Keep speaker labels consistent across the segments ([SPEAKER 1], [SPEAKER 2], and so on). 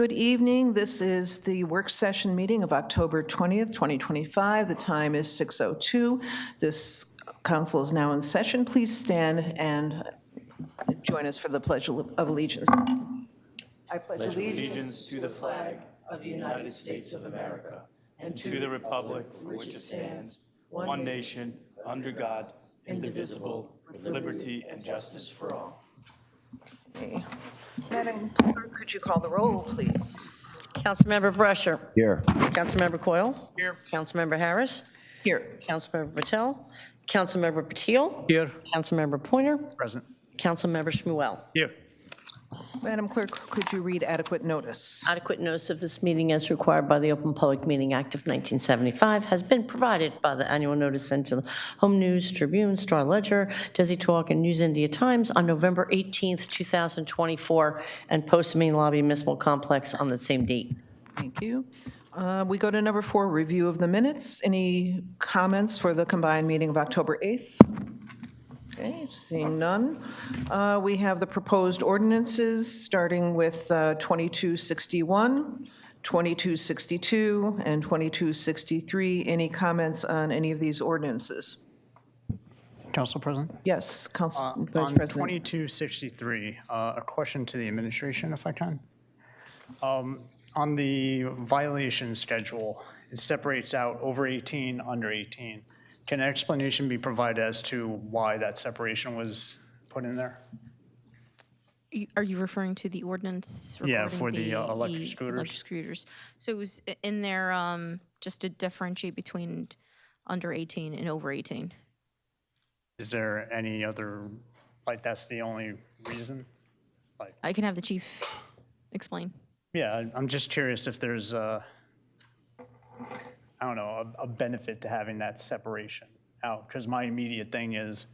[SPEAKER 1] Good evening. This is the work session meeting of October 20th, 2025. The time is 6:02. This council is now in session. Please stand and join us for the Pledge of Allegiance. I pledge
[SPEAKER 2] allegiance to the flag of the United States of America and to the republic for which it stands, one nation, under God, indivisible, with liberty and justice for all.
[SPEAKER 1] Okay. Madam Clerk, could you call the roll, please?
[SPEAKER 3] Councilmember Brescher.
[SPEAKER 4] Here.
[SPEAKER 3] Councilmember Coyle. Here. Councilmember Harris.
[SPEAKER 1] Here.
[SPEAKER 3] Councilmember Patel. Councilmember Patil.
[SPEAKER 2] Here.
[SPEAKER 3] Councilmember Pointer.
[SPEAKER 2] Present.
[SPEAKER 3] Councilmember Shmuel.
[SPEAKER 2] Here.
[SPEAKER 1] Madam Clerk, could you read adequate notice?
[SPEAKER 3] Adequate notice of this meeting as required by the Open Public Meeting Act of 1975 has been provided by the annual notice sent to the Home News, Tribune, Star Ledger, Desi Talk, and News India Times on November 18th, 2024, and posted Main Lobby Municipal Complex on the same date.
[SPEAKER 1] Thank you. We go to number 4, review of the minutes. Any comments for the combined meeting of October 8th? Okay, seeing none. We have the proposed ordinances, starting with 2261, 2262, and 2263. Any comments on any of these ordinances?
[SPEAKER 5] Council President?
[SPEAKER 1] Yes, Council Vice
[SPEAKER 5] On
[SPEAKER 1] President.
[SPEAKER 5] 2263, a question to the administration, if I can. On the violation schedule, it separates out over 18, under 18. Can an explanation be provided as to why that separation was put in there?
[SPEAKER 6] Are you referring to the ordinance?
[SPEAKER 5] Yeah,
[SPEAKER 6] regarding
[SPEAKER 5] for the electric scooters.
[SPEAKER 6] Electric scooters. So it was in there just to differentiate between under 18 and over 18.
[SPEAKER 5] Is there any other, like that's the only reason?
[SPEAKER 6] I can have the chief explain.
[SPEAKER 5] Yeah, I'm just curious if there's I don't know, a benefit to having that separation out, because my immediate thing is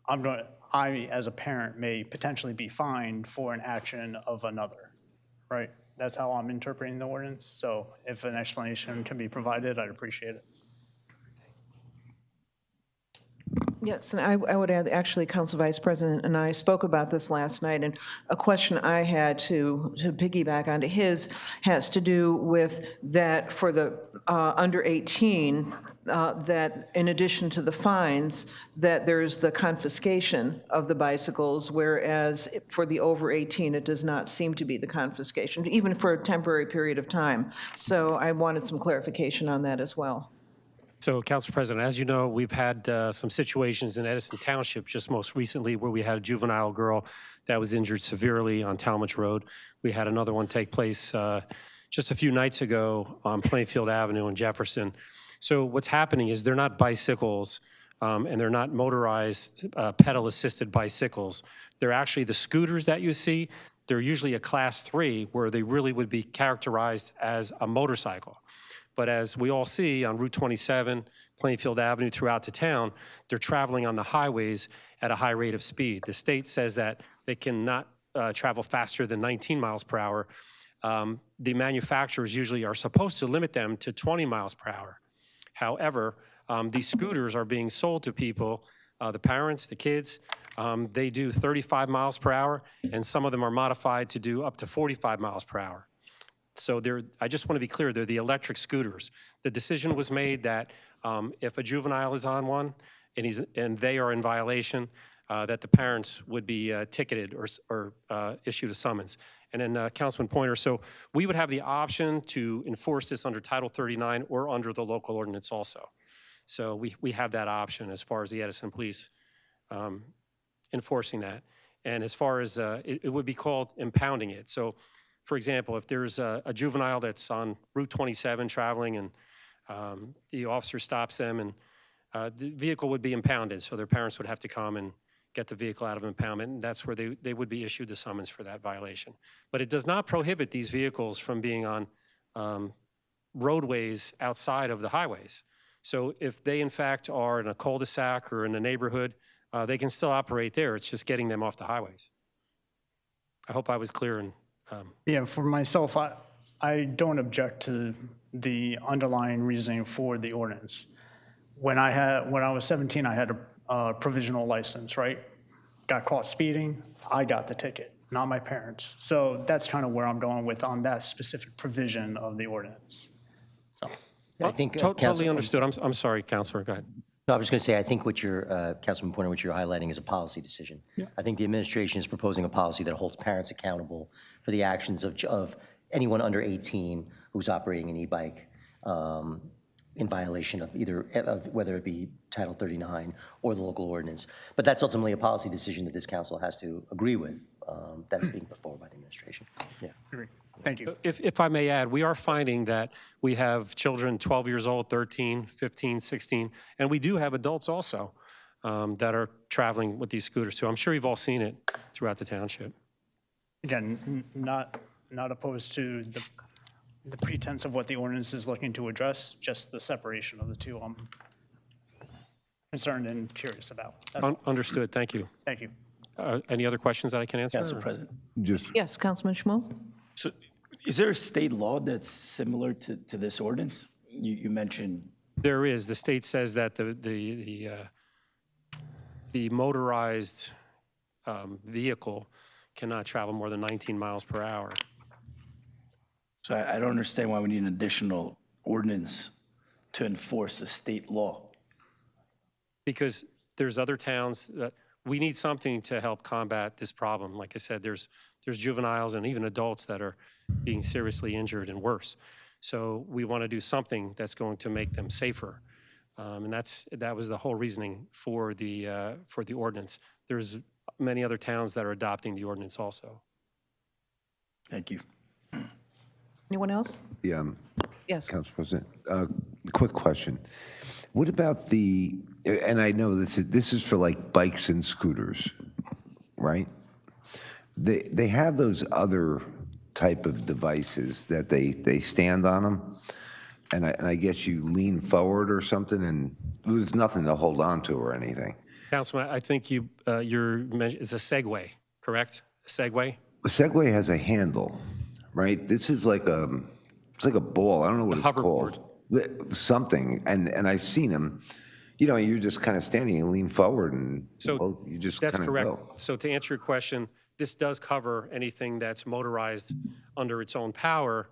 [SPEAKER 5] I, as a parent, may potentially be fined for an action of another, right? That's how I'm interpreting the ordinance. So if an explanation can be provided, I'd appreciate it.
[SPEAKER 1] Yes, and I would add, actually, Council Vice President and I spoke about this last night, and a question I had to piggyback onto his has to do with that for the under 18, that in addition to the fines, that there's the confiscation of the bicycles, whereas for the over 18, it does not seem to be the confiscation, even for a temporary period of time. So I wanted some clarification on that as well.
[SPEAKER 7] So, Council President, as you know, we've had some situations in Edison Township just most recently where we had a juvenile girl that was injured severely on Talmadge Road. We had another one take place just a few nights ago on Plainfield Avenue in Jefferson. So what's happening is they're not bicycles and they're not motorized pedal-assisted bicycles. They're actually the scooters that you see. They're usually a class 3 where they really would be characterized as a motorcycle. But as we all see on Route 27, Plainfield Avenue throughout the town, they're traveling on the highways at a high rate of speed. The state says that they cannot travel faster than 19 miles per hour. The manufacturers usually are supposed to limit them to 20 miles per hour. However, these scooters are being sold to people, the parents, the kids. They do 35 miles per hour, and some of them are modified to do up to 45 miles per hour. So I just want to be clear, they're the electric scooters. The decision was made that if a juvenile is on one and they are in violation, that the parents would be ticketed or issued a summons. And then Councilman Pointer, so we would have the option to enforce this under Title 39 or under the local ordinance also. So we have that option as far as the Edison Police enforcing that. And as far as it would be called impounding it. So for example, if there's a juvenile that's on Route 27 traveling and the officer stops them and the vehicle would be impounded, so their parents would have to come and get the vehicle out of impoundment, and that's where they would be issued the summons for that violation. But it does not prohibit these vehicles from being on roadways outside of the highways. So if they in fact are in a cul-de-sac or in a neighborhood, they can still operate there. It's just getting them off the highways. I hope I was clear and
[SPEAKER 5] Yeah, for myself, I don't object to the underlying reasoning for the ordinance. When I was 17, I had a provisional license, right? Got caught speeding, I got the ticket. not my parents. So that's kind of where I'm going with on that specific provision of the ordinance. So,
[SPEAKER 4] I think,
[SPEAKER 7] Totally
[SPEAKER 4] Council-
[SPEAKER 7] understood. I'm sorry, Counselor, go ahead.
[SPEAKER 4] No, I was going to say, I think what you're, Councilman Pointer, what you're highlighting is a policy decision. I think the administration is proposing a policy that holds parents accountable for the actions of anyone under 18 who's operating an e-bike in violation of whether it be Title 39 or the local ordinance. But that's ultimately a policy decision that this council has to agree with, that is being put forward by the administration. Yeah.
[SPEAKER 5] agree. Thank you.
[SPEAKER 7] If I may add, we are finding that we have children 12 years old, 13, 15, 16, and we do have adults also that are traveling with these scooters too. I'm sure you've all seen it throughout the township.
[SPEAKER 5] Again, not opposed to the pretense of what the ordinance is looking to address, just the separation of the two I'm concerned and curious about. That's all.
[SPEAKER 7] Understood, thank you.
[SPEAKER 5] Thank you.
[SPEAKER 7] Any other questions that I can answer?
[SPEAKER 2] Council President.
[SPEAKER 8] Just,
[SPEAKER 1] Yes, Councilman Schmuel?
[SPEAKER 2] So is there a state law that's similar to this ordinance? You mentioned,
[SPEAKER 7] There is. The state says that the motorized vehicle cannot travel more than 19 miles per hour.
[SPEAKER 2] so I don't understand why we need an additional ordinance to enforce a state law.
[SPEAKER 7] Because there's other towns that, we need something to help combat this problem. Like I said, there's juveniles and even adults that are being seriously injured and worse. So we want to do something that's going to make them safer. And that was the whole reasoning for the ordinance. There's many other towns that are adopting the ordinance also.
[SPEAKER 2] Thank you.
[SPEAKER 1] Anyone else? Yes.
[SPEAKER 8] Council President, quick question. What about and I know this is for like bikes and scooters, right? They have those other type of devices that they stand on them, and I guess you lean forward or something, and there's nothing to hold on to or anything.
[SPEAKER 7] Councilman, I think it's a Segway, correct? A Segway?
[SPEAKER 8] The Segway has a handle, right? This is like it's like a ball. I don't know what it's
[SPEAKER 7] hoverboard.
[SPEAKER 8] called. Something, and I've seen them. You know, you're just kind of standing and lean forward, and
[SPEAKER 7] So
[SPEAKER 8] you just
[SPEAKER 7] that's
[SPEAKER 8] kind of
[SPEAKER 7] correct.
[SPEAKER 8] go.
[SPEAKER 7] So to answer your question, this does cover anything that's motorized under its own power.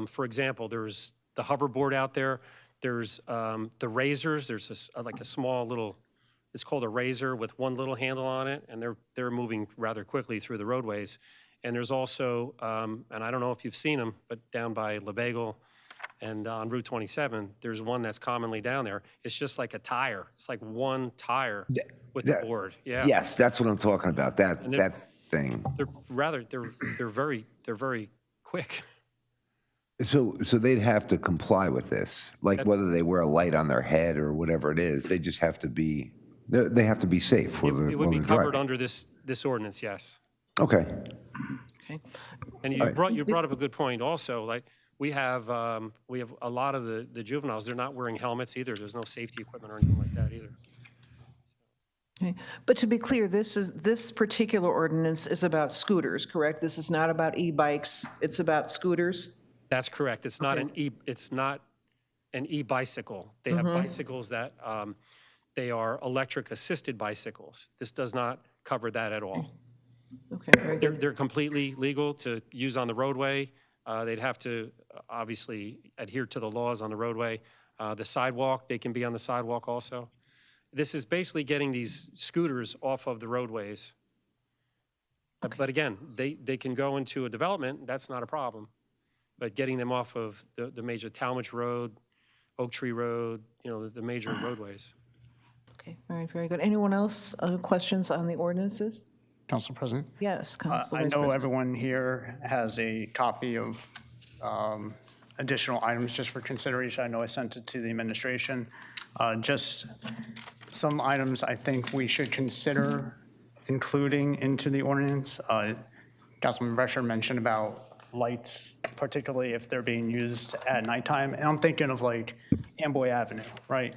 [SPEAKER 7] For example, there's the hoverboard out there. There's the razors. There's like a small little, it's called a razor with one little handle on it, and they're moving rather quickly through the roadways. And there's also, and I don't know if you've seen them, but down by LeBagel and on Route 27, there's one that's commonly down there. It's just like a tire. It's like one tire with the board. Yeah.
[SPEAKER 8] Yes, that's what I'm talking about. That thing.
[SPEAKER 7] They're very quick.
[SPEAKER 8] So they'd have to comply with this, like whether they wear a light on their head or whatever it is. They just have to be. They have to be safe while
[SPEAKER 7] It would be
[SPEAKER 8] they're
[SPEAKER 7] covered
[SPEAKER 8] driving.
[SPEAKER 7] under this ordinance, yes.
[SPEAKER 8] Okay.
[SPEAKER 1] Okay.
[SPEAKER 7] And you brought up a good point also. Like we have a lot of the juveniles. They're not wearing helmets either. There's no safety equipment or anything like that either.
[SPEAKER 1] Okay. But to be clear, this particular ordinance is about scooters, correct? This is not about e-bikes. It's about scooters?
[SPEAKER 7] That's correct. It's not an e-bicycle. They have bicycles that they are electric assisted bicycles. This does not cover that at all.
[SPEAKER 1] Okay, very good.
[SPEAKER 7] They're completely legal to use on the roadway. They'd have to obviously adhere to the laws on the roadway. The sidewalk, they can be on the sidewalk also. This is basically getting these scooters off of the roadways. But again, they can go into a development, that's not a problem. But getting them off of the major Talmadge Road, Oak Tree Road, the major roadways.
[SPEAKER 1] Okay, all right, very good. Anyone else, questions on the ordinances?
[SPEAKER 5] Council President?
[SPEAKER 1] Yes, Council
[SPEAKER 5] I
[SPEAKER 1] Vice
[SPEAKER 5] know
[SPEAKER 1] President.
[SPEAKER 5] everyone here has a copy of additional items just for consideration. I know I sent it to the administration. Just some items I think we should consider including into the ordinance. Councilman Brescher mentioned about lights, particularly if they're being used at nighttime. And I'm thinking of like Amboy Avenue, right?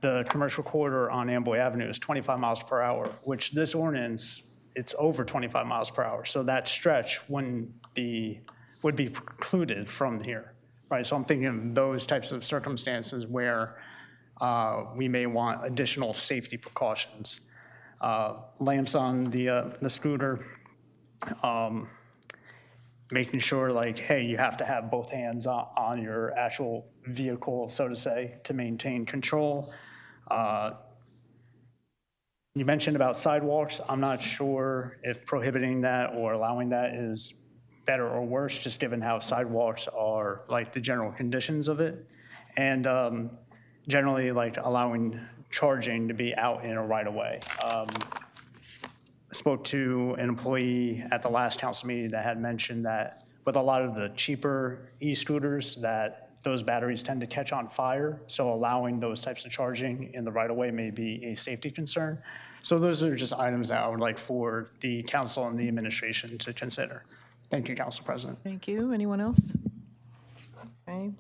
[SPEAKER 5] The commercial corridor on Amboy Avenue is 25 miles per hour, which this ordinance, it's over 25 miles per hour. So that stretch would be precluded from here, right? So I'm thinking of those types of circumstances where we may want additional safety precautions. Lamps on the scooter, making sure like, hey, you have to have both hands on your actual vehicle, so to say, to maintain control. You mentioned about sidewalks. I'm not sure if prohibiting that or allowing that is better or worse, just given how sidewalks are, like the general conditions of it. And generally, like allowing charging to be out in a right of way. I spoke to an employee at the last council meeting that had mentioned that with a lot of the cheaper e-scooters, that those batteries tend to catch on fire. So allowing those types of charging in the right of way may be a safety concern. So those are just items that I would like for the council and the administration to consider. Thank you, Council President.
[SPEAKER 1] Thank you. Anyone else? Okay.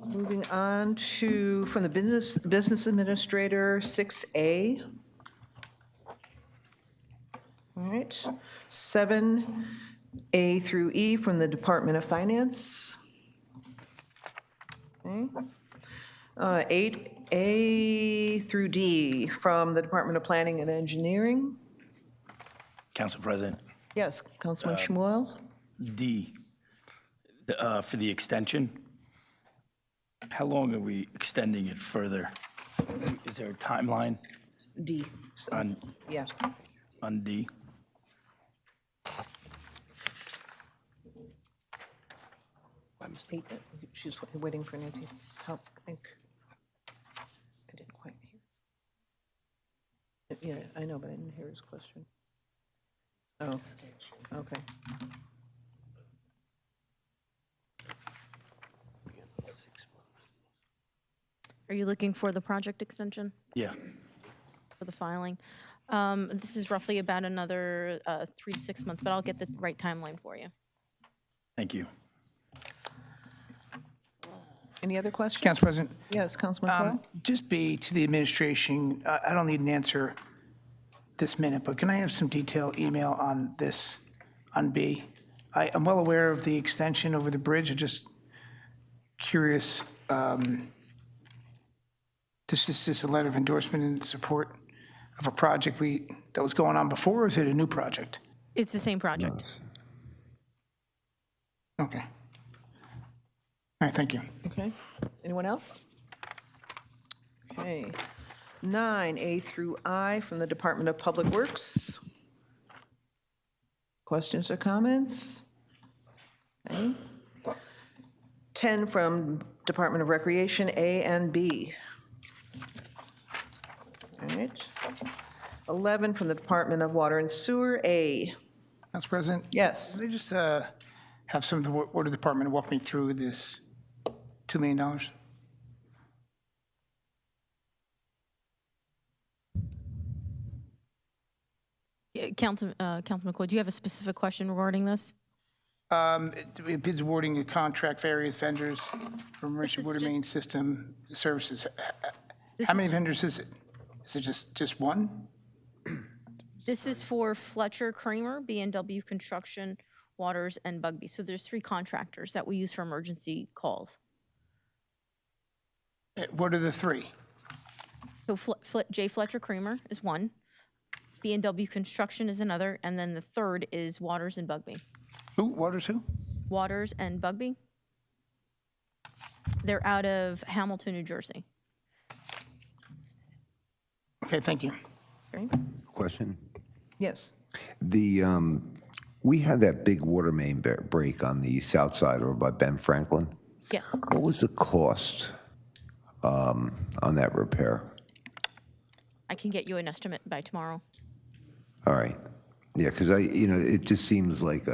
[SPEAKER 1] Moving on to, from the business administrator, 6A. All right. 7A through E from the Department of Finance. Okay. 8A through D from the Department of Planning and Engineering.
[SPEAKER 2] Council President,
[SPEAKER 1] Yes, Councilman Shmuel?
[SPEAKER 2] D, for the extension, how long are we extending it further? Is there a timeline
[SPEAKER 1] D.
[SPEAKER 2] on
[SPEAKER 1] Yeah.
[SPEAKER 2] D?
[SPEAKER 1] She's waiting for Nancy's help, I think. I didn't quite hear. Yeah, I know, but I didn't hear his question. Oh, okay.
[SPEAKER 6] Are you looking for the project extension
[SPEAKER 2] Yeah.
[SPEAKER 6] for the filing? This is roughly about another 3 to 6 months, but I'll get the right timeline for you.
[SPEAKER 2] Thank you.
[SPEAKER 1] Any other questions?
[SPEAKER 9] Council President,
[SPEAKER 1] Yes, Councilman Crowe?
[SPEAKER 9] just be to the administration, I don't need an answer this minute, but can I have some detailed email on this, on B? I'm well aware of the extension over the bridge, I'm just curious, this is just a letter of endorsement in support of a project that was going on before, or is it a new project?
[SPEAKER 6] It's the same project.
[SPEAKER 9] Okay. All right, thank you.
[SPEAKER 1] Okay. Anyone else? Okay. 9A through I from the Department of Public Works. Questions or comments? Okay. 10 from Department of Recreation, A and B. All right. 11 from the Department of Water and Sewer, A.
[SPEAKER 9] Council President?
[SPEAKER 1] Yes.
[SPEAKER 9] Can I just have some of the Water Department walk me through this $2 million?
[SPEAKER 6] Yeah, Councilman McCoy, do you have a specific question regarding this?
[SPEAKER 9] It bids awarding a contract various vendors for emergency
[SPEAKER 6] is
[SPEAKER 9] water
[SPEAKER 6] just-
[SPEAKER 9] main system services.
[SPEAKER 6] This
[SPEAKER 9] How many
[SPEAKER 6] is-
[SPEAKER 9] vendors is it? Is it just one?
[SPEAKER 6] This is for Fletcher Kramer, B&W Construction, Waters, and Bugby. So there's 3 contractors that we use for emergency calls.
[SPEAKER 9] What are the 3?
[SPEAKER 6] So J. Fletcher Kramer is one, B&W Construction is another, and then the third is Waters and Bugby.
[SPEAKER 9] Who, Waters who?
[SPEAKER 6] Waters and Bugby. They're out of Hamilton, New Jersey.
[SPEAKER 9] Okay, thank you.
[SPEAKER 1] Okay.
[SPEAKER 8] Question?
[SPEAKER 1] Yes.
[SPEAKER 8] We had that big water main break on the south side over by Ben Franklin.
[SPEAKER 6] Yes.
[SPEAKER 8] What was the cost on that repair?
[SPEAKER 6] I can get you an estimate by tomorrow.
[SPEAKER 8] All right. Yeah, because it just seems like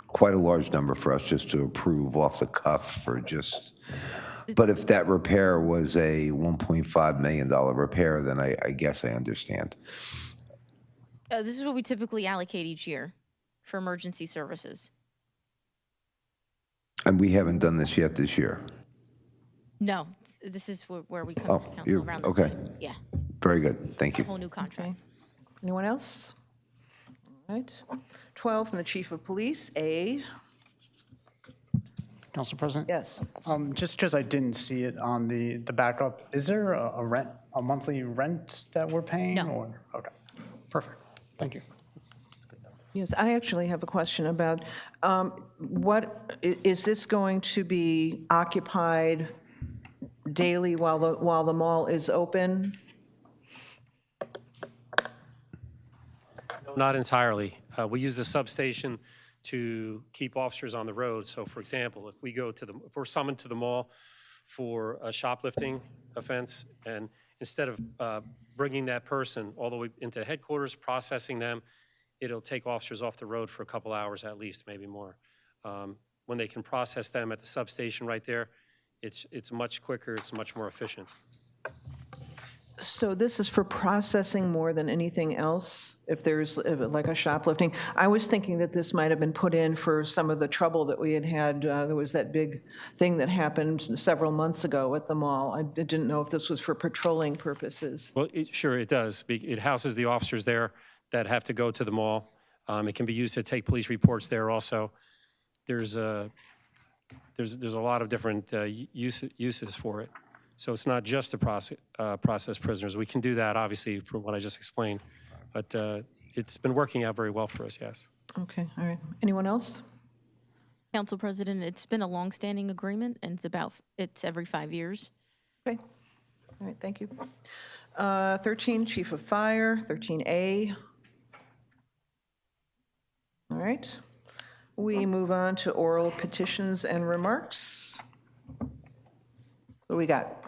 [SPEAKER 8] quite a large number for us just to approve off the cuff for just, but if that repair was a $1.5 million repair, then I guess I understand.
[SPEAKER 6] This is what we typically allocate each year for emergency services.
[SPEAKER 8] And we haven't done this yet this year.
[SPEAKER 6] No, this is where we come
[SPEAKER 8] Oh,
[SPEAKER 6] to council
[SPEAKER 8] you're-
[SPEAKER 6] around this
[SPEAKER 8] okay.
[SPEAKER 6] time. Yeah,
[SPEAKER 8] Very good. Thank
[SPEAKER 6] a
[SPEAKER 8] you.
[SPEAKER 6] whole new contract.
[SPEAKER 1] Okay. Anyone else? All right. 12 from the Chief of Police, A.
[SPEAKER 5] Council President?
[SPEAKER 1] Yes.
[SPEAKER 5] Just because I didn't see it on the backup, is there a monthly rent that we're paying?
[SPEAKER 6] No.
[SPEAKER 5] Or okay, perfect. Thank you.
[SPEAKER 1] Yes, I actually have a question about is this going to be occupied daily while the mall is open?
[SPEAKER 7] Not entirely. We use the substation to keep officers on the road. So for example, if we're summoned to the mall for a shoplifting offense, and instead of bringing that person all the way into headquarters, processing them, it'll take officers off the road for a couple hours at least, maybe more. When they can process them at the substation right there, it's much quicker, it's much more efficient.
[SPEAKER 1] So this is for processing more than anything else, if like a shoplifting? I was thinking that this might have been put in for some of the trouble that we had. There was that big thing that happened several months ago at the mall. I didn't know if this was for patrolling purposes.
[SPEAKER 7] Well, sure, it does. It houses the officers there that have to go to the mall. It can be used to take police reports there also. There's a lot of different uses for it. So it's not just to process prisoners. We can do that, obviously, from what I just explained. But it's been working out very well for us, yes.
[SPEAKER 1] Okay, all right. Anyone else?
[SPEAKER 6] Council President, it's been a longstanding agreement, and it's every 5 years.
[SPEAKER 1] Okay, all right, thank you. 13, Chief of Fire, 13A. All right. We move on to oral petitions and remarks. What do we got?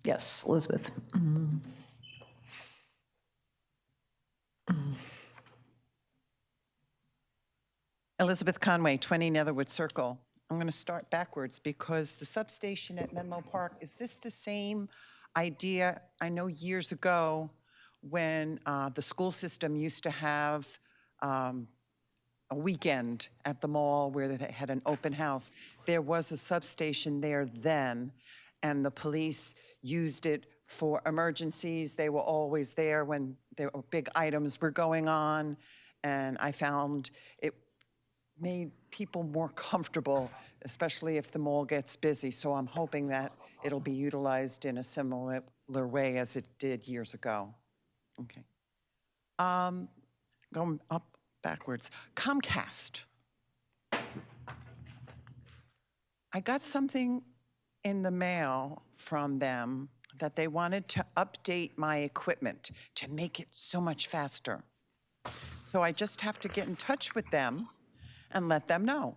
[SPEAKER 1] Yes, Elizabeth.
[SPEAKER 10] Elizabeth Conway, 20 Netherwood Circle. I'm going to start backwards because the substation at Menlo Park, is this the same idea? I know years ago when the school system used to have a weekend at the mall where they had an open house. There was a substation there then, and the police used it for emergencies. They were always there when there were big items were going on, and I found it made people more comfortable, especially if the mall gets busy. So I'm hoping that it'll be utilized in a similar way as it did years ago. Okay. Going up backwards. Comcast. I got something in the mail from them that they wanted to update my equipment to make it so much faster. So I just have to get in touch with them and let them know.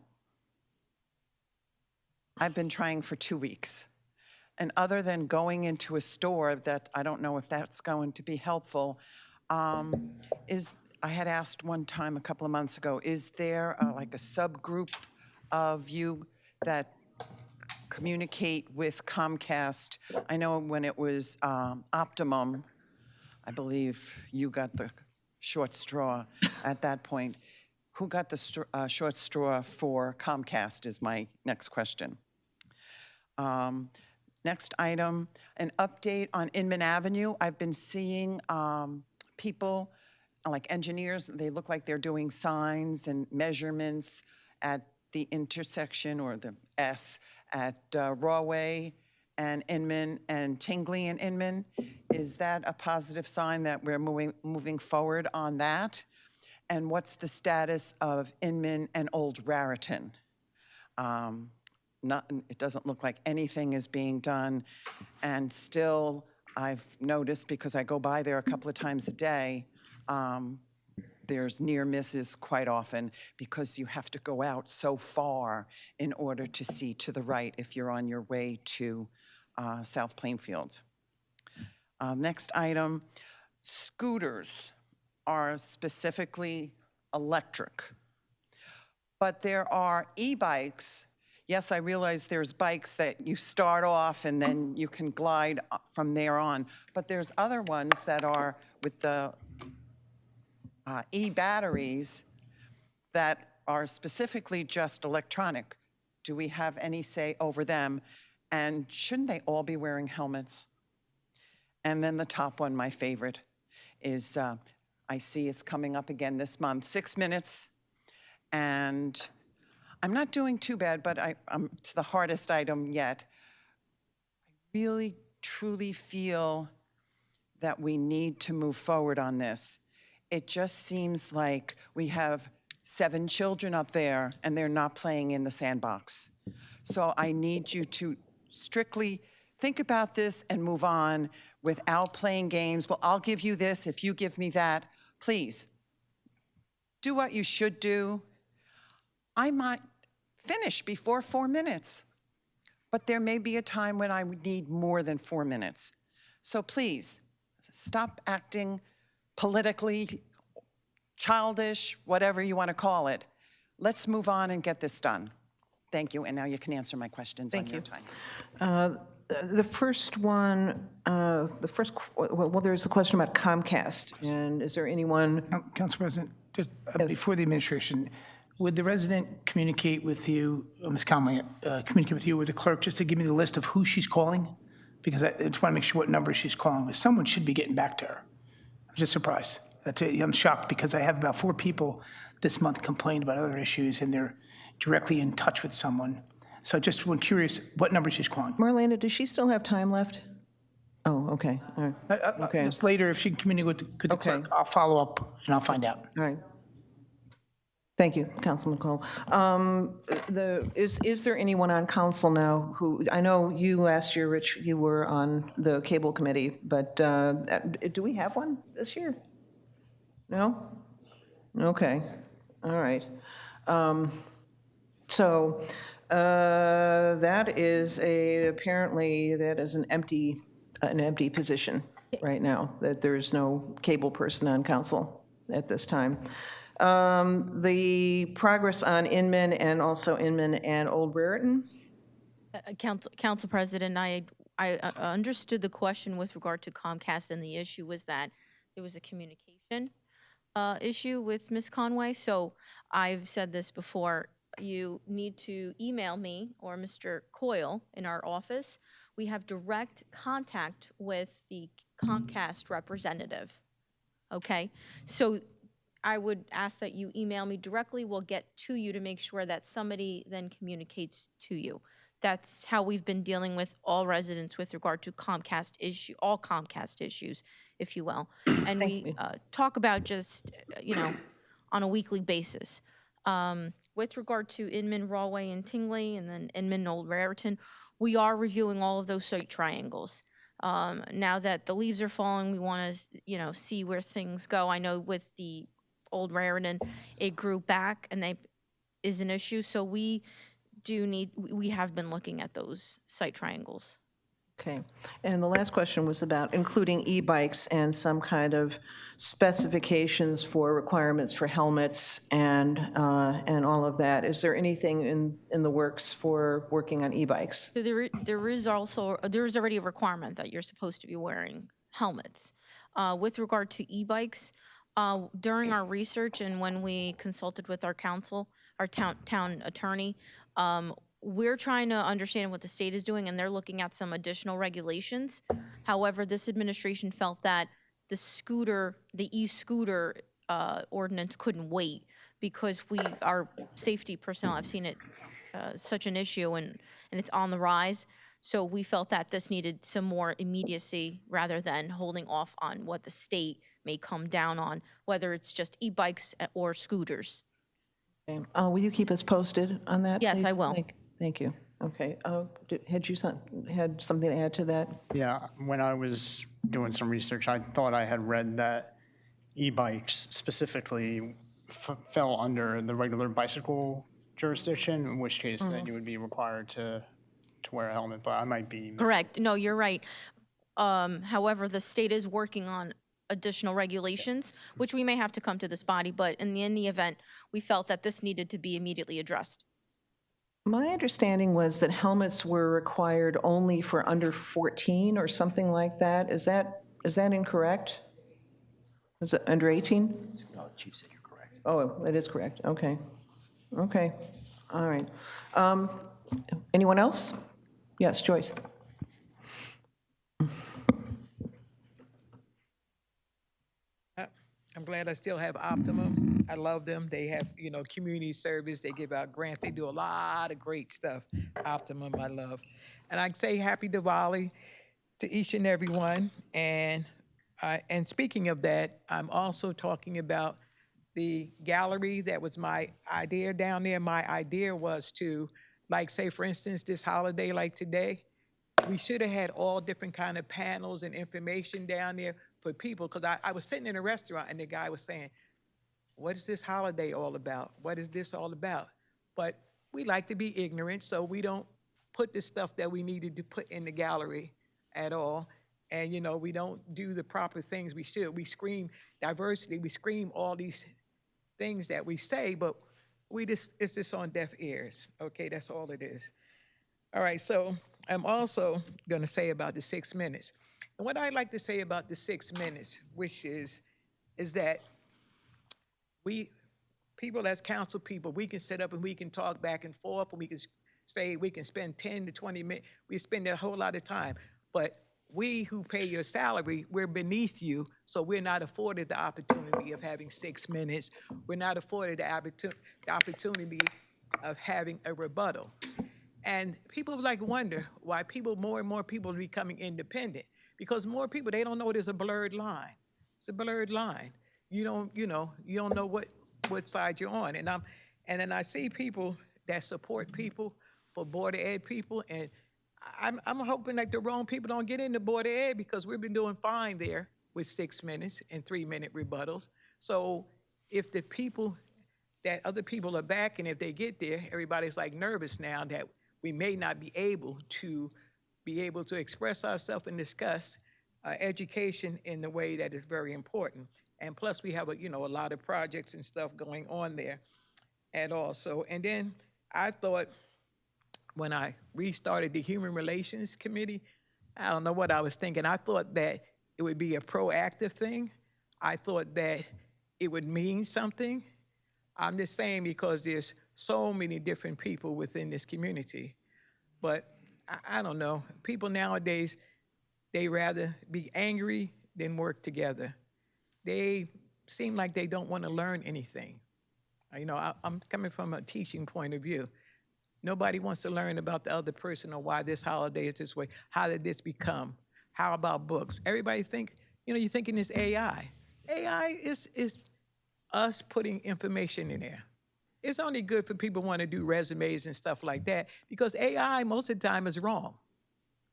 [SPEAKER 10] I've been trying for 2 weeks. And other than going into a store that I don't know if that's going to be helpful, I had asked one time a couple of months ago, is there like a subgroup of you that communicate with Comcast? I know when it was Optimum, I believe you got the short straw at that point. Who got the short straw for Comcast is my next question. Next item, an update on Inman Avenue. I've been seeing people, like engineers, they look like they're doing signs and measurements at the intersection, or the S, at Rawway and Inman and Tingley and Inman. Is that a positive sign that we're moving forward on that? And what's the status of Inman and Old Raritan? It doesn't look like anything is being done. And still, I've noticed, because I go by there a couple of times a day, there's near misses quite often because you have to go out so far in order to see to the right if you're on your way to South Plainfield. Next item, scooters are specifically electric, but there are e-bikes. Yes, I realize there's bikes that you start off and then you can glide from there on, but there's other ones that are with the e-batteries that are specifically just electronic. Do we have any say over them? And shouldn't they all be wearing helmets? And then the top one, my favorite, is I see it's coming up again this month, 6 minutes. And I'm not doing too bad, but I'm to the hardest item yet. I really, truly feel that we need to move forward on this. it just seems like we have 7 children up there and they're not playing in the sandbox. So I need you to strictly think about this and move on without playing games. Well, I'll give you this if you give me that. Please, do what you should do. I might finish before 4 minutes, but there may be a time when I would need more than 4 minutes. So please, stop acting politically childish, whatever you want to call it. Let's move on and get this done. Thank you, and now you can answer my questions on your time.
[SPEAKER 1] The first one, well, there's a question about Comcast, and is there anyone?
[SPEAKER 9] Council President, just before the administration, would the resident communicate with you, Ms. Conway, communicate with you or the clerk just to give me the list of who she's calling? Because I just want to make sure what number she's calling. Someone should be getting back to her. I'm just surprised. That's it. I'm shocked because I have about 4 people this month complained about other issues, and they're directly in touch with someone. So just when curious what number she's calling.
[SPEAKER 1] Marlena, does she still have time left? Oh, okay, all right, okay,
[SPEAKER 9] Just later, if she can communicate with the
[SPEAKER 1] Okay.
[SPEAKER 9] clerk, I'll follow up and I'll find out.
[SPEAKER 1] all right. Thank you, Councilman Cole. Is there anyone on council now who, I know you last year, Rich, you were on the cable committee, but do we have one this year? No? Okay, all right. So that is apparently that is an empty position right now, that there's no cable person on council at this time. The progress on Inman and also Inman and Old Raritan?
[SPEAKER 6] Council President, I understood the question with regard to Comcast, and the issue was that there was a communication issue with Ms. Conway. So I've said this before, you need to email me or Mr. Coyle in our office. We have direct contact with the Comcast representative, okay? So I would ask that you email me directly. We'll get to you to make sure that somebody then communicates to you. That's how we've been dealing with all residents with regard to Comcast all Comcast issues, if you will. And we talk about just, on a weekly basis. With regard to Inman, Rawway, and Tingley, and then Inman, Old Raritan, we are reviewing all of those site triangles. Now that the leaves are falling, we want to, see where things go. I know with the Old Raritan, it grew back, and they is an issue. So we have been looking at those site triangles.
[SPEAKER 1] Okay. And the last question was about including e-bikes and some kind of specifications for requirements for helmets and all of that. Is there anything in the works for working on e-bikes?
[SPEAKER 6] So there is already a requirement that you're supposed to be wearing helmets. With regard to e-bikes, during our research and when we consulted with our council, our town attorney, we're trying to understand what the state is doing, and they're looking at some additional regulations. However, this administration felt that the e-scooter ordinance couldn't wait because our safety personnel have seen it such an issue, and it's on the rise. So we felt that this needed some more immediacy rather than holding off on what the state may come down on, whether it's just e-bikes or scooters.
[SPEAKER 1] Okay. Will you keep us posted on that?
[SPEAKER 6] Yes, I
[SPEAKER 1] please?
[SPEAKER 6] will.
[SPEAKER 1] Thank you. Okay. Had you had something to add to that?
[SPEAKER 5] Yeah, when I was doing some research, I thought I had read that e-bikes specifically fell under the regular bicycle jurisdiction, in which case then you would be required to wear a helmet, but I might be
[SPEAKER 6] Correct. No, you're right. However, the state is working on additional regulations, which we may have to come to this body, but in the event, we felt that this needed to be immediately addressed.
[SPEAKER 1] My understanding was that helmets were required only for under 14 or something like that. Is that incorrect? Is it under 18?
[SPEAKER 4] No, the chief said you're correct.
[SPEAKER 1] Oh, it is correct. Okay. Okay. All right. Anyone else? Yes, Joyce.
[SPEAKER 11] I'm glad I still have Optimum. I love them. They have, community service. They give out grants. They do a lot of great stuff. Optimum, I love. And I say happy Diwali to each and every one. And And speaking of that, I'm also talking about the gallery. That was my idea down there. My idea was to, like, say, for instance, this holiday like today, we should have had all different kind of panels and information down there for people. Because I was sitting in a restaurant and the guy was saying, what is this holiday all about? What is this all about? But we like to be ignorant, so we don't put the stuff that we needed to put in the gallery at all. And, you know, we don't do the proper things we should. We scream diversity, we scream all these things that we say, but it's just on deaf ears, okay? That's all it is. All right, so I'm also gonna say about the 6 minutes. And what I like to say about the 6 minutes, which is that people as council people, we can sit up and we can talk back and forth, and we can say we can spend 10 to 20 minutes, we spend a whole lot of time. But we who pay your salary, we're beneath you, so we're not afforded the opportunity of having 6 minutes. We're not afforded the opportunity of having a rebuttal. And people like wonder why more and more people are becoming independent, because more people, they don't know there's a blurred line. It's a blurred line. You don't know what side you're on. And then I see people that support people for Board of Ed people, and I'm hoping that the wrong people don't get into Board of Ed, because we've been doing fine there with 6 minutes and 3-minute rebuttals. So if the people that other people are back, and if they get there, everybody's like nervous now that we may not be able to express ourselves and discuss education in the way that is very important. And plus we have a lot of projects and stuff going on there at all. So, and then I thought, when I restarted the Human Relations Committee, I don't know what I was thinking. I thought that it would be a proactive thing. I thought that it would mean something. I'm just saying because there's so many different people within this community. But I don't know. People nowadays, they rather be angry than work together. They seem like they don't want to learn anything. I'm coming from a teaching point of view. Nobody wants to learn about the other person or why this holiday is this way. How did this become? How about books? Everybody think, you're thinking it's AI. AI is us putting information in there. It's only good for people who want to do resumes and stuff like that, because AI most of the time is wrong.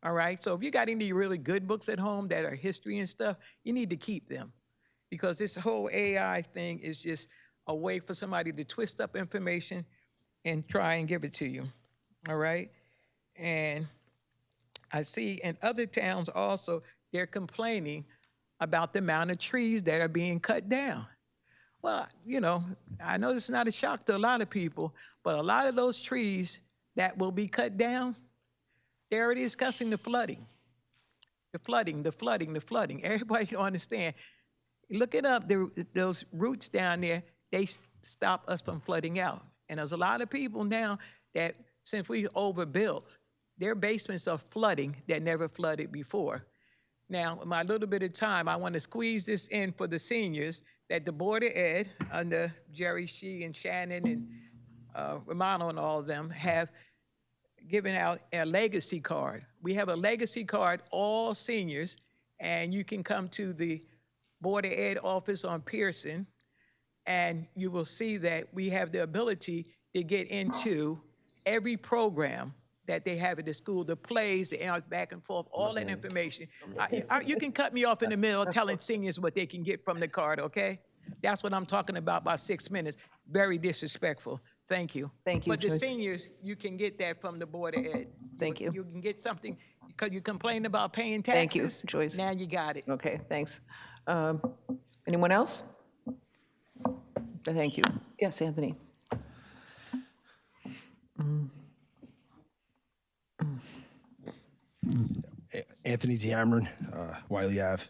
[SPEAKER 11] All right, so if you got any really good books at home that are history and stuff, you need to keep them, because this whole AI thing is just a way for somebody to twist up information and try and give it to you, all right? And I see in other towns also, they're complaining about the amount of trees that are being cut down. Well, I know this is not a shock to a lot of people, but a lot of those trees that will be cut down, they're already discussing the flooding. The flooding. Everybody don't understand. Look it up, those roots down there, they stop us from flooding out. And there's a lot of people now that, since we overbuilt, their basements are flooding that never flooded before. Now, in my little bit of time, I want to squeeze this in for the seniors, that the Board of Ed, under Jerry Shee and Shannon and Romano and all of them, have given out a legacy card. We have a legacy card, all seniors, and you can come to the Board of Ed office on Pearson, and you will see that we have the ability to get into every program that they have at the school, the plays, the back and forth, all that information. You can cut me off in the middle telling seniors what they can get from the card, okay? That's what I'm talking about 6 minutes. Very disrespectful. Thank you.
[SPEAKER 1] Thank you,
[SPEAKER 11] But the
[SPEAKER 1] Joyce.
[SPEAKER 11] seniors, you can get that from the Board of Ed.
[SPEAKER 1] Thank you.
[SPEAKER 11] You can get something, because you complained about paying
[SPEAKER 1] Thank you,
[SPEAKER 11] taxes.
[SPEAKER 1] Joyce.
[SPEAKER 11] Now you got it.
[SPEAKER 1] Okay, thanks. Anyone else? Thank you. Yes, Anthony.
[SPEAKER 12] Anthony Deamron, Wiley Ave.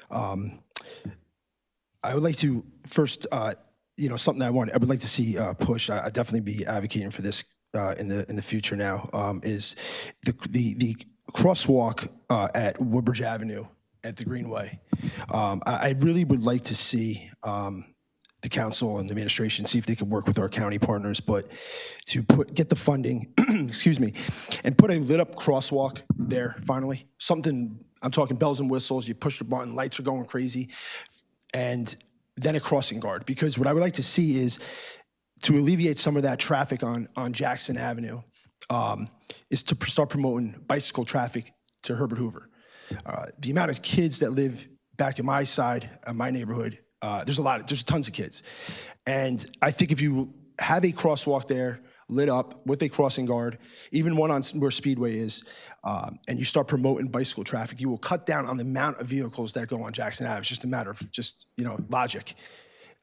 [SPEAKER 12] I would like to first, something I would like to see pushed. I'd definitely be advocating for this in the future now, is the crosswalk at Woodbridge Avenue at the Greenway. I really would like to see the council and the administration see if they could work with our county partners, but to get the funding, excuse me, and put a lit up crosswalk there finally. Something, I'm talking bells and whistles, you push the button, lights are going crazy, and then a crossing guard. Because what I would like to see is, to alleviate some of that traffic on Jackson Avenue, is to start promoting bicycle traffic to Herbert Hoover. The amount of kids that live back in my side, my neighborhood, there's tons of kids. And I think if you have a crosswalk there lit up with a crossing guard, even one on where Speedway is, and you start promoting bicycle traffic, you will cut down on the amount of vehicles that go on Jackson Ave. It's just a matter of logic.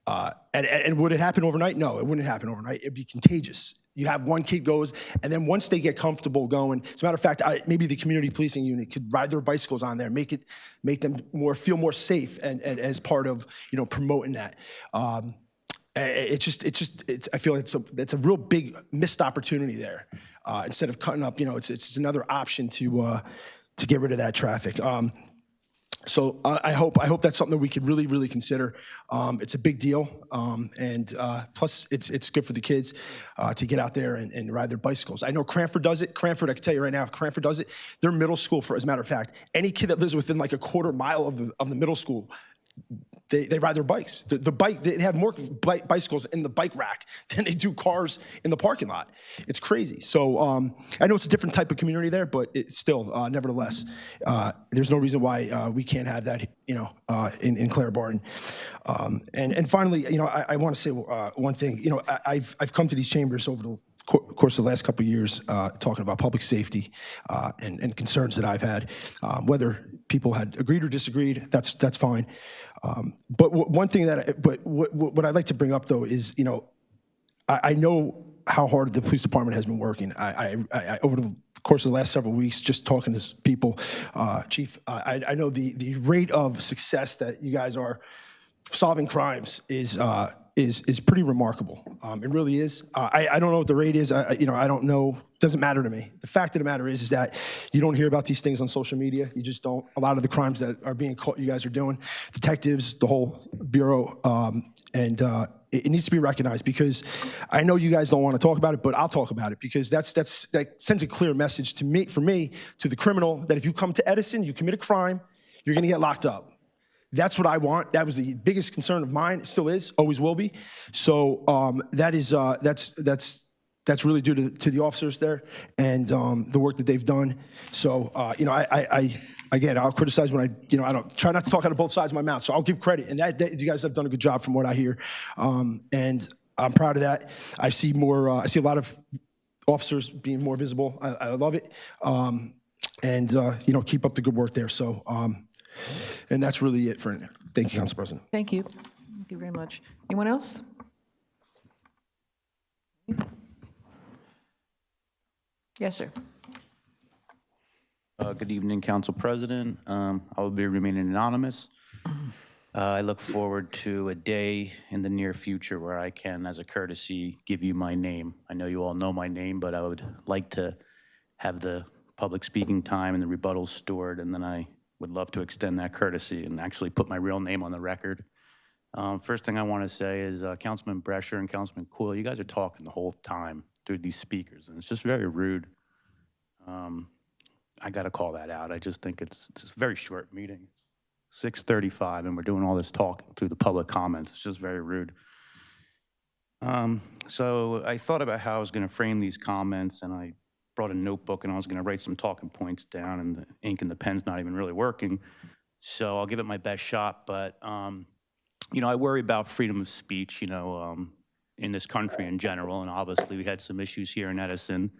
[SPEAKER 12] And would it happen overnight? No, it wouldn't happen overnight. It'd be contagious. You have one kid goes, and then once they get comfortable going, as a matter of fact, maybe the community policing unit could ride their bicycles on there, make them feel more safe, and as part of promoting that. I feel it's a real big missed opportunity there. Instead of cutting up, it's another option to get rid of that traffic. So I hope that's something that we could really, really consider. It's a big deal, and plus it's good for the kids to get out there and ride their bicycles. I know Cranford does it. Cranford, I can tell you right now, Cranford does it. Their middle school, as a matter of fact, any kid that lives within like a quarter mile of the middle school, they ride their bikes. They have more bicycles in the bike rack than they do cars in the parking lot. It's crazy. So I know it's a different type of community there, but it's still, nevertheless, there's no reason why we can't have that, in Clare Barton. And finally, I want to say one thing. I've come to these chambers over the course of the last couple of years, talking about public safety and concerns that I've had. Whether people had agreed or disagreed, that's fine. But one thing what I'd like to bring up though is, I know how hard the police department has been working. I over the course of the last several weeks, just talking to people, Chief, I know the rate of success that you guys are solving crimes is pretty remarkable. It really is. I don't know what the rate is. I don't know. It doesn't matter to me. The fact of the matter is that you don't hear about these things on social media. You just don't. A lot of the crimes that are being caught, you guys are doing, detectives, the whole bureau, and it needs to be recognized, because I know you guys don't want to talk about it, but I'll talk about it, because that sends a clear message to me, to the criminal, that if you come to Edison, you commit a crime, you're going to get locked up. That's what I want. That was the biggest concern of mine. It still is, always will be. So that's really due to the officers there and the work that they've done. So again, I'll criticize when I don't try not to talk out of both sides of my mouth. So I'll give credit, and that you guys have done a good job from what I hear, and I'm proud of that. I see more. I see a lot of officers being more visible. I love it, and keep up the good work there. So. And that's really it for now. Thank you, Council President.
[SPEAKER 1] Thank you. Thank you very much. Anyone else? Yes, sir.
[SPEAKER 13] Good evening, Council President. I will be remaining anonymous. I look forward to a day in the near future where I can, as a courtesy, give you my name. I know you all know my name, but I would like to have the public speaking time and the rebuttals stored, and then I would love to extend that courtesy and actually put my real name on the record. First thing I want to say is Councilman Brescher and Councilman Coyle, you guys are talking the whole time through these speakers, and it's just very rude. I got to call that out. I just think it's a very short meeting, 6:35, and we're doing all this talking through the public comments. It's just very rude. So I thought about how I was going to frame these comments, and I brought a notebook and I was going to write some talking points down, and the ink and the pen's not even really working. So I'll give it my best shot. But, I worry about freedom of speech, in this country in general. And obviously we had some issues here in Edison,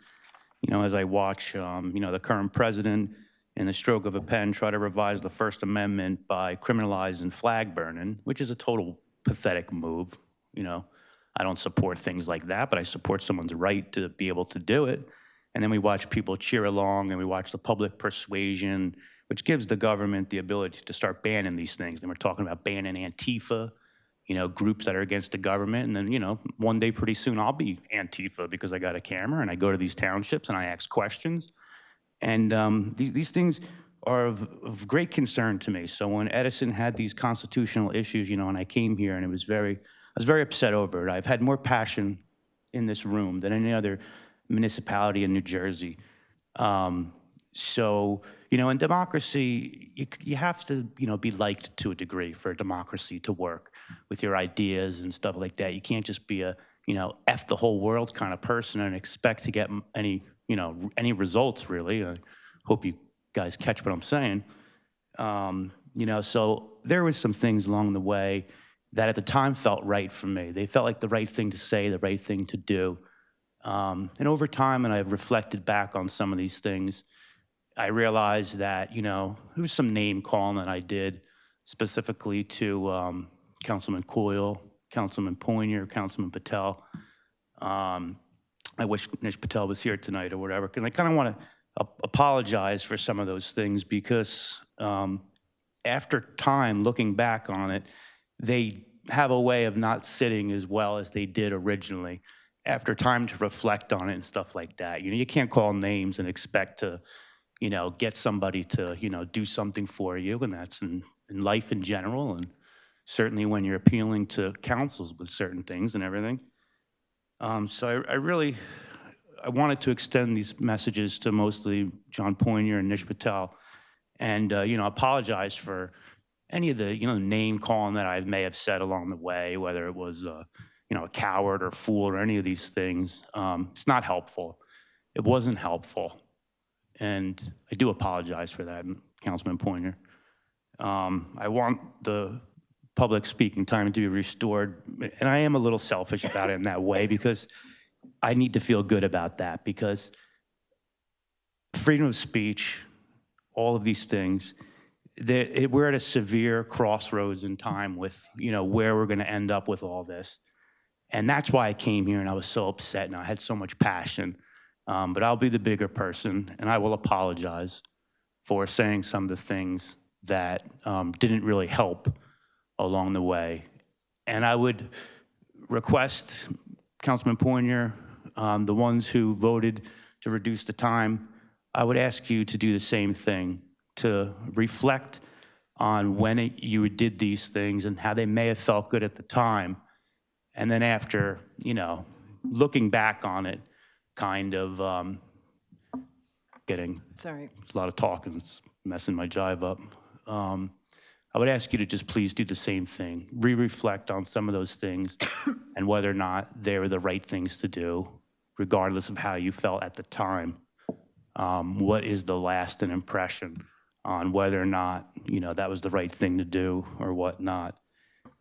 [SPEAKER 13] as I watch, the current president in the stroke of a pen try to revise the First Amendment by criminalizing flag burning, which is a total pathetic move. I don't support things like that, but I support someone's right to be able to do it. And then we watch people cheer along, and we watch the public persuasion, which gives the government the ability to start banning these things. And we're talking about banning Antifa, groups that are against the government. And then, one day pretty soon I'll be Antifa because I got a camera and I go to these townships and I ask questions. And these things are of great concern to me. So when Edison had these constitutional issues, and I came here and I was very upset over it. I've had more passion in this room than any other municipality in New Jersey. So, in democracy, you have to, be liked to a degree for a democracy to work with your ideas and stuff like that. You can't just be a, F the whole world kind of person and expect to get any, any results, really. I hope you guys catch what I'm saying. So there was some things along the way that at the time felt right for me. They felt like the right thing to say, the right thing to do. And over time, and I've reflected back on some of these things, I realized that, there was some name calling that I did specifically to Councilman Coyle, Councilman Poinier, Councilman Patel. I wish Nish Patel was here tonight or whatever, because I kind of want to apologize for some of those things because after time, looking back on it, they have a way of not sitting as well as they did originally. After time to reflect on it and stuff like that. You can't call names and expect to, get somebody to, do something for you, and that's in life in general, and certainly when you're appealing to councils with certain things and everything. So I wanted to extend these messages to mostly John Poinier and Nish Patel, and apologize for any of the name calling that I may have said along the way, whether it was a coward or fool or any of these things. It's not helpful. It wasn't helpful, and I do apologize for that, Councilman Poinier. I want the public speaking time to be restored, and I am a little selfish about it in that way because I need to feel good about that, because freedom of speech, all of these things, we're at a severe crossroads in time with, where we're going to end up with all this. And that's why I came here, and I was so upset, and I had so much passion. But I'll be the bigger person, and I will apologize for saying some of the things that didn't really help along the way. And I would request, Councilman Poinier, the ones who voted to reduce the time, I would ask you to do the same thing, to reflect on when you did these things and how they may have felt good at the time. And then after, looking back on it, kind of getting
[SPEAKER 1] Sorry.
[SPEAKER 13] a lot of talk and it's messing my jive up. I would ask you to just please do the same thing. Reflect on some of those things and whether or not they were the right things to do, regardless of how you felt at the time. What is the lasting impression on whether or not, that was the right thing to do or whatnot.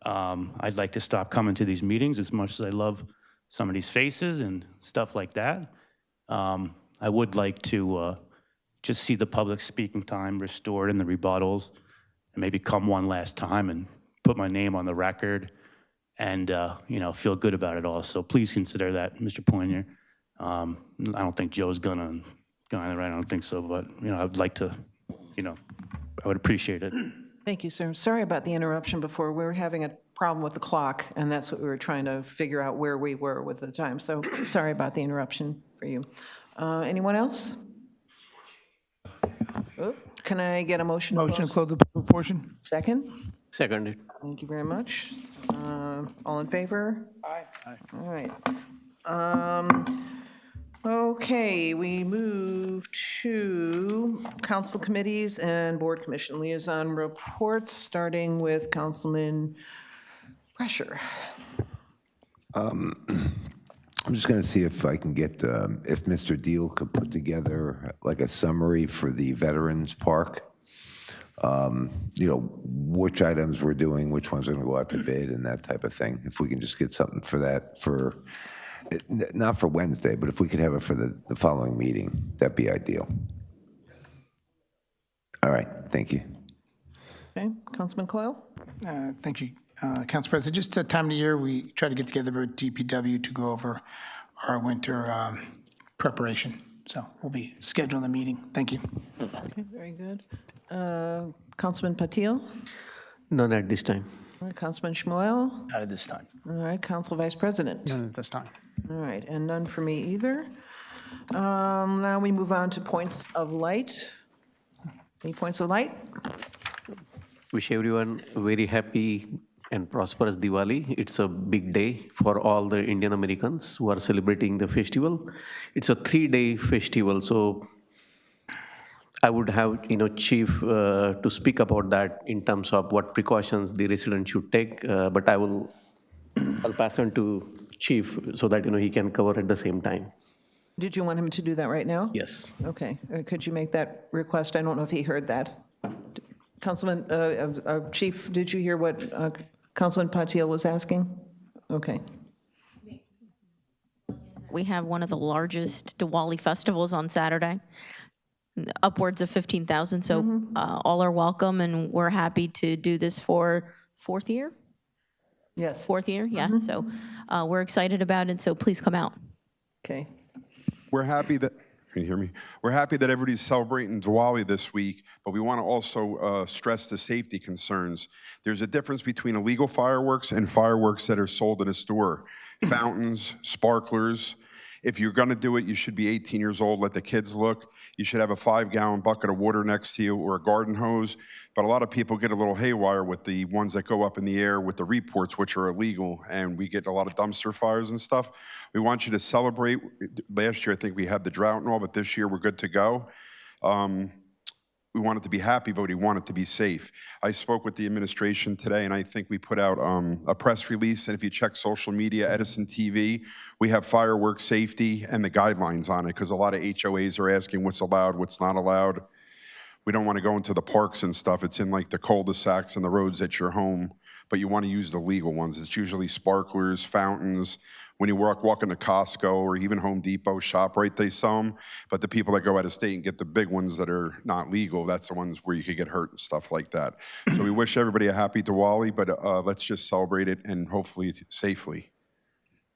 [SPEAKER 13] I'd like to stop coming to these meetings as much as I love some of these faces and stuff like that. I would like to just see the public speaking time restored and the rebuttals, and maybe come one last time and put my name on the record and, feel good about it all. So please consider that, Mr. Poinier. I don't think Joe's gonna right. I don't think so, but, I'd like to, I would appreciate it.
[SPEAKER 1] Thank you, sir. Sorry about the interruption before. We were having a problem with the clock, and that's what we were trying to figure out where we were with the time. So sorry about the interruption for you. Anyone else? Oh, can I get a motion?
[SPEAKER 9] Motion to close the public portion?
[SPEAKER 1] Second?
[SPEAKER 14] Seconded.
[SPEAKER 1] Thank you very much. All in favor?
[SPEAKER 9] Aye.
[SPEAKER 1] All right. Okay, we move to council committees and board commission liaison reports, starting with Councilman Pressure.
[SPEAKER 8] I'm just going to see if I can get, if Mr. Deal could put together like a summary for the Veterans Park. Which items we're doing, which ones are going to go out to bid and that type of thing. If we can just get something for that not for Wednesday, but if we could have it for the following meeting, that'd be ideal. All right, thank you.
[SPEAKER 1] Okay, Councilman Coyle?
[SPEAKER 9] Thank you, Council President. Just at time of the year, we try to get together with DPW to go over our winter preparation. So we'll be scheduling a meeting. Thank you.
[SPEAKER 1] Okay, very good. Councilman Patil?
[SPEAKER 14] None at this time.
[SPEAKER 1] All right, Councilman Shmuel?
[SPEAKER 2] Not at this time.
[SPEAKER 1] All right, Council Vice President?
[SPEAKER 5] None at this time.
[SPEAKER 1] All right, and none for me either. Now we move on to points of light. Any points of light?
[SPEAKER 14] Wish everyone a very happy and prosperous Diwali. It's a big day for all the Indian Americans who are celebrating the festival. It's a 3-day festival, so I would have, Chief to speak about that in terms of what precautions the resident should take, but I'll pass on to Chief so that, he can cover at the same time.
[SPEAKER 1] Did you want him to do that right now?
[SPEAKER 14] Yes.
[SPEAKER 1] Okay. Could you make that request? I don't know if he heard that. Councilman, Chief, did you hear what Councilman Patil was asking? Okay.
[SPEAKER 6] We have one of the largest Diwali festivals on Saturday, upwards of 15,000. So all are welcome, and we're happy to do this for fourth year.
[SPEAKER 1] Yes.
[SPEAKER 6] Fourth year, yeah. So we're excited about it. So please come out.
[SPEAKER 1] Okay.
[SPEAKER 15] We're happy that, can you hear me? We're happy that everybody's celebrating Diwali this week, but we want to also stress the safety concerns. There's a difference between illegal fireworks and fireworks that are sold in a store. Fountains, sparklers. If you're going to do it, you should be 18 years old. Let the kids look. You should have a 5-gallon bucket of water next to you or a garden hose. But a lot of people get a little haywire with the ones that go up in the air with the reports, which are illegal, and we get a lot of dumpster fires and stuff. We want you to celebrate. Last year, I think we had the drought and all, but this year we're good to go. We want it to be happy, but we want it to be safe. I spoke with the administration today, and I think we put out a press release, and if you check social media, Edison TV, we have fireworks safety and the guidelines on it, because a lot of HOAs are asking what's allowed, what's not allowed. We don't want to go into the parks and stuff. It's in like the cul-de-sacs and the roads at your home, but you want to use the legal ones. It's usually sparklers, fountains. When you walk into Costco or even Home Depot, ShopRite, they sell them. But the people that go out of state and get the big ones that are not legal, that's the ones where you could get hurt and stuff like that. So we wish everybody a happy Diwali, but let's just celebrate it and hopefully safely.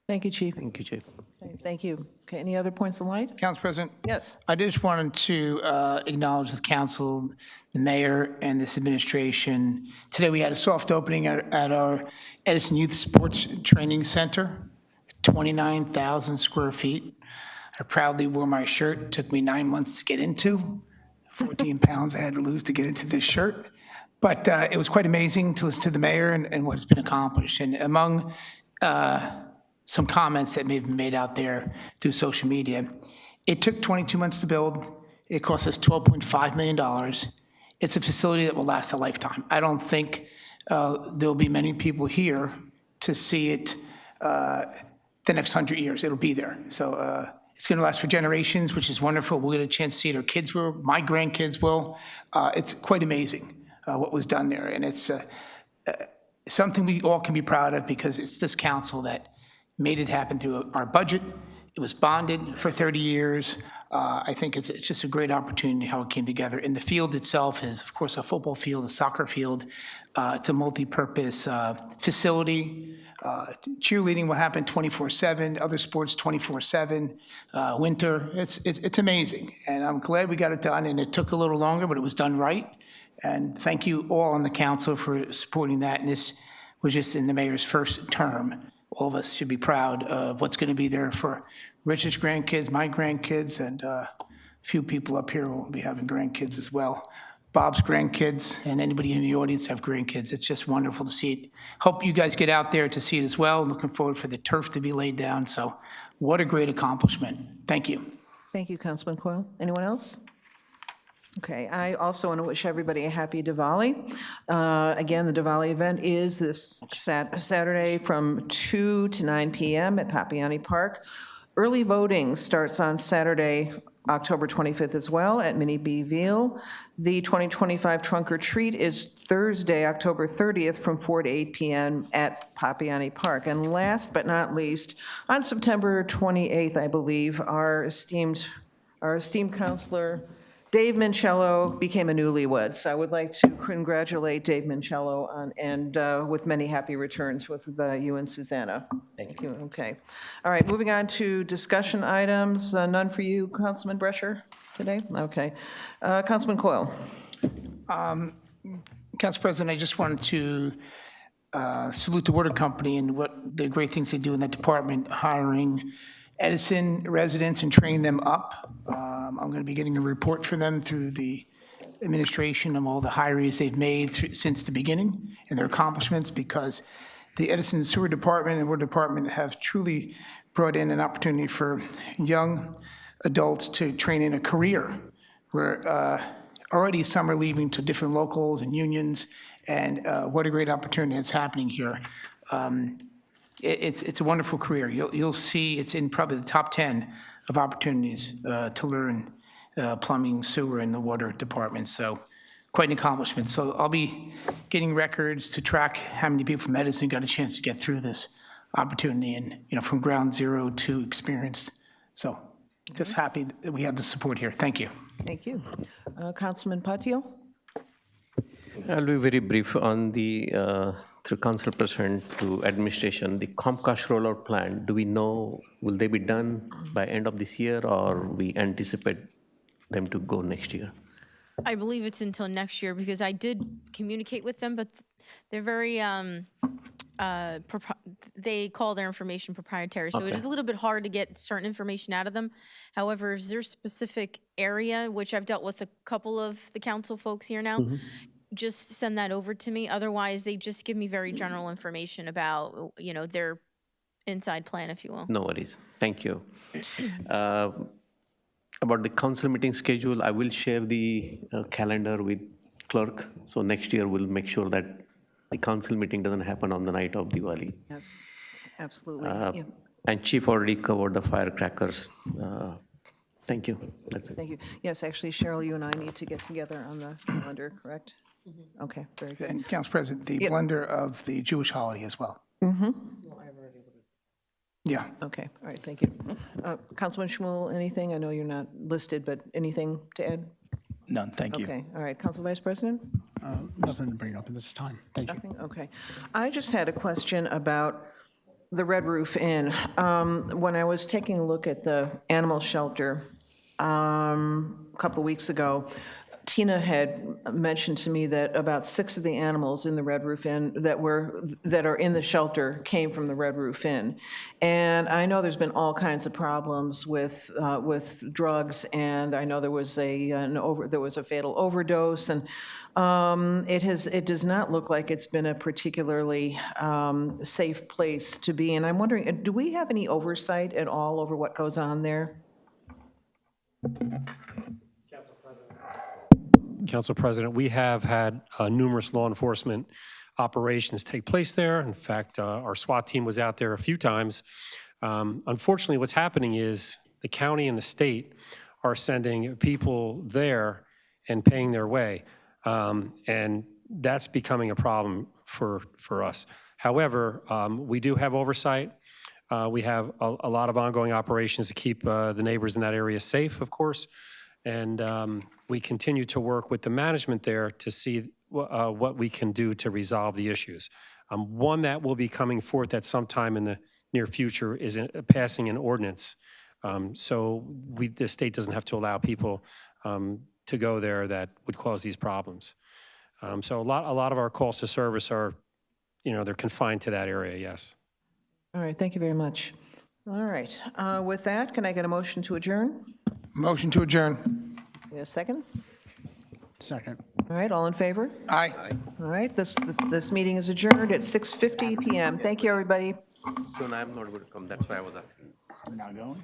[SPEAKER 1] Thank you, Chief.
[SPEAKER 14] Thank you, Chief.
[SPEAKER 1] Thank you. Okay, any other points of light?
[SPEAKER 9] Council President?
[SPEAKER 1] Yes.
[SPEAKER 9] I just wanted to acknowledge the council, the mayor, and this administration. Today we had a soft opening at our Edison Youth Sports Training Center, 29,000 square feet. I proudly wore my shirt. It took me 9 months to get into. 14 pounds I had to lose to get into this shirt. But it was quite amazing to listen to the mayor and what has been accomplished. And among some comments that may have been made out there through social media, it took 22 months to build. It cost us $12.5 million. It's a facility that will last a lifetime. I don't think there'll be many people here to see it the next 100 years. It'll be there. So it's going to last for generations, which is wonderful. We'll get a chance to see it. Our kids will. My grandkids will. It's quite amazing what was done there. And it's something we all can be proud of, because it's this council that made it happen through our budget. It was bonded for 30 years. I think it's just a great opportunity how it came together. And the field itself is, of course, a football field, a soccer field. It's a multi-purpose facility. Cheerleading will happen 24/7, other sports 24/7, winter. It's amazing. And I'm glad we got it done, and it took a little longer, but it was done right. And thank you all on the council for supporting that. And this was just in the mayor's first term. All of us should be proud of what's going to be there for Richard's grandkids, my grandkids, and a few people up here will be having grandkids as well. Bob's grandkids and anybody in the audience have grandkids. It's just wonderful to see it. Hope you guys get out there to see it as well. Looking forward for the turf to be laid down. So what a great accomplishment. Thank you.
[SPEAKER 1] Thank you, Councilman Coyle. Anyone else? Okay, I also want to wish everybody a happy Diwali. Again, the Diwali event is this Saturday from 2 to 9 p.m. at Papiani Park. Early voting starts on Saturday, October 25th as well at Mini Beeville. The 2025 Trunk or Treat is Thursday, October 30th from 4 to 8 p.m. at Papiani Park. And last but not least, on September 28th, I believe, our esteemed counselor, Dave Mincello, became a newlywed. So I would like to congratulate Dave Mincello with many happy returns with you and Susanna. Thank you. Okay. All right, moving on to discussion items. None for you, Councilman Brescher, today? Okay. Councilman Coyle.
[SPEAKER 9] Council President, I just wanted to salute the water company and what the great things they do in that department, hiring Edison residents and training them up. I'm going to be getting a report for them through the administration of all the hires they've made since the beginning and their accomplishments, because the Edison Sewer Department and Water Department have truly brought in an opportunity for young adults to train in a career We're already some are leaving to different locals and unions, and what a great opportunity that's happening here. It's a wonderful career. You'll see it's in probably the top 10 of opportunities to learn plumbing, sewer, and the water department. So quite an accomplishment. So I'll be getting records to track how many people from Edison got a chance to get through this opportunity, and from ground zero to experienced. So just happy that we have the support here. Thank you.
[SPEAKER 1] Thank you. Councilman Patio?
[SPEAKER 14] I'll be very brief on the, through Council President to administration, the Comcast rollout plan. Do we know, will they be done by end of this year, or we anticipate them to go next year?
[SPEAKER 6] I believe it's until next year, because I did communicate with them, but they're very, they call their information proprietary, so it is a little bit hard to get certain information out of them. However, is there a specific area, which I've dealt with a couple of the council folks here now, just send that over to me. Otherwise, they just give me very general information about, their inside plan, if you will.
[SPEAKER 14] No worries. Thank you. About the council meeting schedule, I will share the calendar with clerk. So next year, we'll make sure that the council meeting doesn't happen on the night of Diwali.
[SPEAKER 1] Yes, absolutely. Yeah.
[SPEAKER 14] And Chief already covered the firecrackers. Thank you. That's it.
[SPEAKER 1] Thank you. Yes, actually, Cheryl, you and I need to get together on the calendar, correct? Okay, very good.
[SPEAKER 9] And Council President, the blender of the Jewish holiday as well. Yeah.
[SPEAKER 1] Okay, all right, thank you. Councilman Shmuel, anything? I know you're not listed, but anything to add?
[SPEAKER 2] None, thank you.
[SPEAKER 1] Okay, all right. Council Vice President?
[SPEAKER 16] Nothing to bring up at this time. Thank you.
[SPEAKER 1] Nothing? Okay. I just had a question about the Red Roof Inn. When I was taking a look at the animal shelter a couple of weeks ago, Tina had mentioned to me that about 6 of the animals in the Red Roof Inn that are in the shelter came from the Red Roof Inn. And I know there's been all kinds of problems with drugs, and I know there was a fatal overdose, and it does not look like it's been a particularly safe place to be. And I'm wondering, do we have any oversight at all over what goes on there?
[SPEAKER 7] Council President, we have had numerous law enforcement operations take place there. In fact, our SWAT team was out there a few times. Unfortunately, what's happening is the county and the state are sending people there and paying their way. And that's becoming a problem for us. However, we do have oversight. We have a lot of ongoing operations to keep the neighbors in that area safe, of course. And we continue to work with the management there to see what we can do to resolve the issues. One that will be coming forth at some time in the near future is passing an ordinance. So the state doesn't have to allow people to go there that would cause these problems. So a lot of our calls to service are, they're confined to that area, yes.
[SPEAKER 1] All right, thank you very much. All right, with that, can I get a motion to adjourn?
[SPEAKER 9] Motion to adjourn.
[SPEAKER 1] A second?
[SPEAKER 16] Second.
[SPEAKER 1] All right, all in favor?
[SPEAKER 9] Aye.
[SPEAKER 1] All right, this meeting is adjourned at 6:50 PM. Thank you, everybody.
[SPEAKER 14] So I'm not able to come, that's why I was asking.
[SPEAKER 2] We're not going?